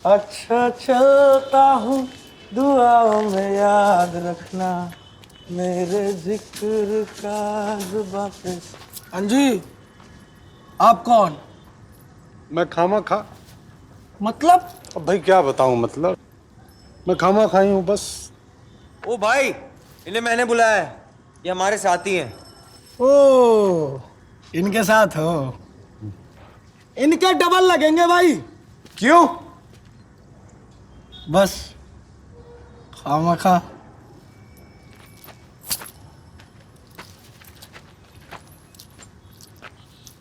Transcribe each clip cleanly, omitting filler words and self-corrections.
अच्छा चलता हूँ, दुआओं में याद रखना मेरे जिक्र का जुबां पे। हाँ जी, आप कौन? मैं खामा खा। मतलब? अब भाई क्या बताऊं, मतलब मैं खामा खाई हूँ बस। ओ भाई, इन्हें मैंने बुलाया है, ये हमारे साथी हैं। ओ, इनके साथ हो? इनके डबल लगेंगे भाई। क्यों? बस खामखा।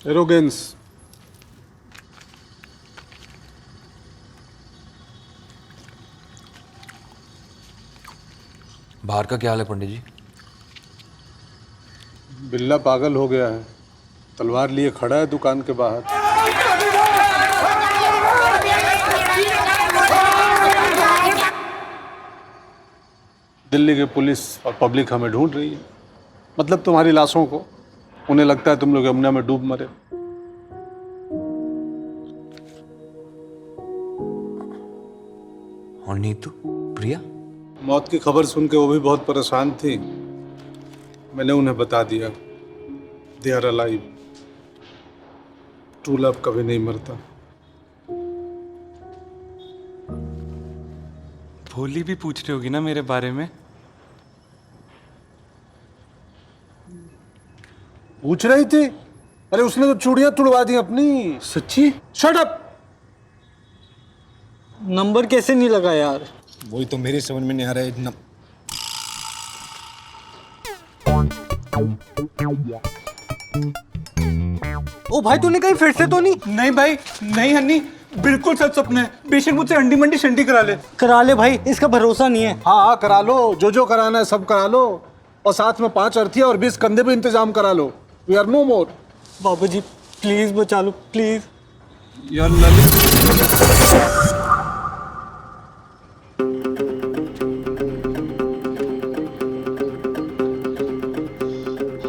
एरोगेंस। बाहर का क्या हाल है पंडित जी? बिल्ला पागल हो गया है, तलवार लिए खड़ा है दुकान के बाहर। दिल्ली की पुलिस और पब्लिक हमें ढूंढ रही है, मतलब तुम्हारी लाशों को। उन्हें लगता है तुम लोग यमुना में डूब मरे। और नीतू, प्रिया? मौत की खबर सुन के वो भी बहुत परेशान थी। मैंने उन्हें बता दिया, they are alive. True love कभी नहीं मरता। भोली भी पूछ रही होगी ना मेरे बारे में। पूछ रही थी? अरे उसने तो चूड़ियां तुड़वा दी अपनी। सच्ची? Shut up. नंबर कैसे नहीं लगा यार? वही तो मेरे समझ में नहीं आ रहा है। ओ भाई, तूने कहीं फिर से तो नहीं? नहीं भाई, नहीं हन्नी, बिल्कुल सच सपना है। बेशक मुझसे अंडी मंडी शंडी करा ले। करा ले भाई, इसका भरोसा नहीं है। हाँ हाँ करा लो, जो कराना है सब करा लो। और साथ में 5 अर्थियां और 20 कंधे भी इंतजाम करा लो। We are no more. बाबू जी प्लीज बचा लो, प्लीज। यार ललित,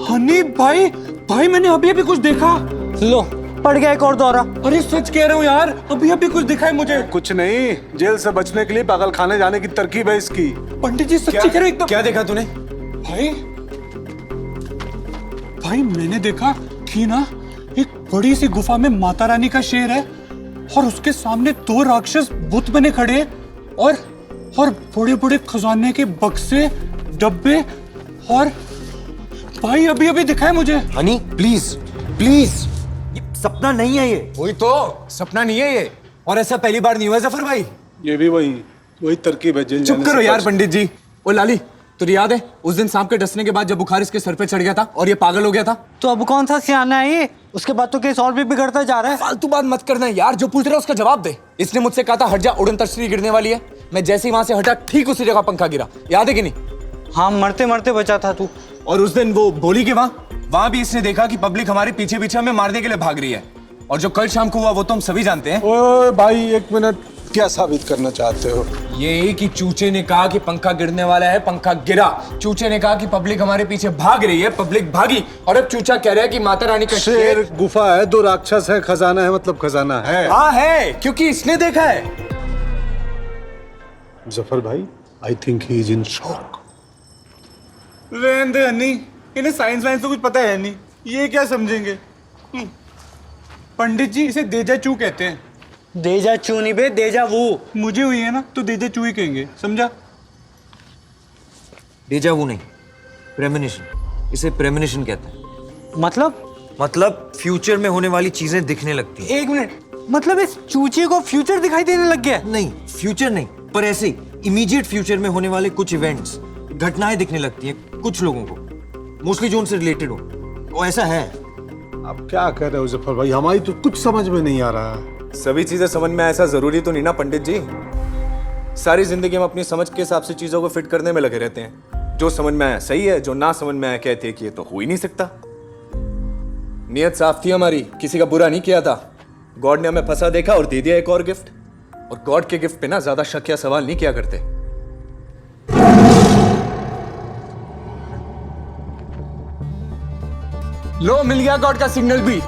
हन्नी भाई, भाई मैंने अभी अभी कुछ देखा। लो, पड़ गया एक और दौरा। अरे सच कह रहा हूँ यार, अभी अभी कुछ दिखा है मुझे। कुछ नहीं, जेल से बचने के लिए पागल खाने जाने की तरकीब है इसकी। पंडित जी सच्ची कह रहे हो एकदम। क्या देखा तूने? भाई, भाई मैंने देखा कि ना एक बड़ी सी गुफा में माता रानी का शेर है और उसके सामने 2 राक्षस बुत बने खड़े हैं और बड़े बड़े खजाने के बक्से, डब्बे। और भाई अभी अभी दिखा है मुझे। हनी प्लीज प्लीज, ये सपना नहीं है ये। वही तो सपना नहीं है ये, और ऐसा पहली बार नहीं हुआ जफर भाई। ये भी वही तरकीब है जेल चुप जाने करो से यार बच- पंडित जी। ओ लाली, तुझे याद है उस दिन सांप के डसने के बाद जब बुखार इसके सर पे चढ़ गया था और ये पागल हो गया था? तो अब कौन सा सियाना है ये? उसके बाद तो केस और भी बिगड़ता जा रहा है। फालतू बात मत करना यार, जो पूछ रहा है उसका जवाब दे। इसने मुझसे कहा था हट जा, उड़न तश्तरी गिरने वाली है। मैं जैसे ही वहां से हटा ठीक उसी जगह पंखा गिरा, याद है कि नहीं? हाँ, मरते मरते बचा था तू। और उस दिन वो बोली के वहां भी इसने देखा कि पब्लिक हमारे पीछे पीछे हमें मारने के लिए भाग रही है। और जो कल शाम को हुआ वो तो हम सभी जानते हैं। ओए भाई एक मिनट, क्या साबित करना चाहते हो? ये कि चूचे ने कहा कि पंखा गिरने वाला है, पंखा गिरा। चूचे ने कहा कि पब्लिक हमारे पीछे भाग रही है, पब्लिक भागी। और अब चूचा कह रहा है कि माता रानी का शेर, गुफा है, 2 राक्षस है, खजाना है, मतलब खजाना है। हाँ है, क्योंकि इसने देखा है। जफर भाई, I think he is in shock. रहने दे हनी, इन्हें साइंस वाइंस तो कुछ पता है नहीं, ये क्या समझेंगे। पंडित जी इसे देजा चू कहते हैं। देजा चू नहीं बे, देजा वो। मुझे हुई है ना तो देजा चू ही कहेंगे, समझा? डेजा वू नहीं, प्रेमोनिशन। इसे प्रेमोनिशन कहते हैं। मतलब फ्यूचर में होने वाली चीजें दिखने लगती हैं। एक मिनट, मतलब इस चूचे को फ्यूचर दिखाई देने लग गया? नहीं, फ्यूचर नहीं, पर ऐसे इमीडिएट फ्यूचर में होने वाले कुछ इवेंट्स, घटनाएं दिखने लगती हैं कुछ लोगों को, मोस्टली जो उनसे रिलेटेड हो। वो ऐसा है। अब क्या कह रहे हो जफर भाई, हमारी तो कुछ समझ में नहीं आ रहा है। सभी चीजें समझ में ऐसा जरूरी तो नहीं ना पंडित जी। सारी जिंदगी हम अपनी समझ के हिसाब से चीजों को फिट करने में लगे रहते हैं। जो समझ में आया सही है, जो ना समझ में आया कहते हैं कि ये तो हो ही नहीं सकता। नियत साफ थी हमारी, किसी का बुरा नहीं किया था। गॉड ने हमें फंसा देखा और दे दिया एक और गिफ्ट। और गॉड के गिफ्ट पे ना ज्यादा शक या सवाल नहीं किया करते। लो, मिल गया गॉड का सिग्नल भी।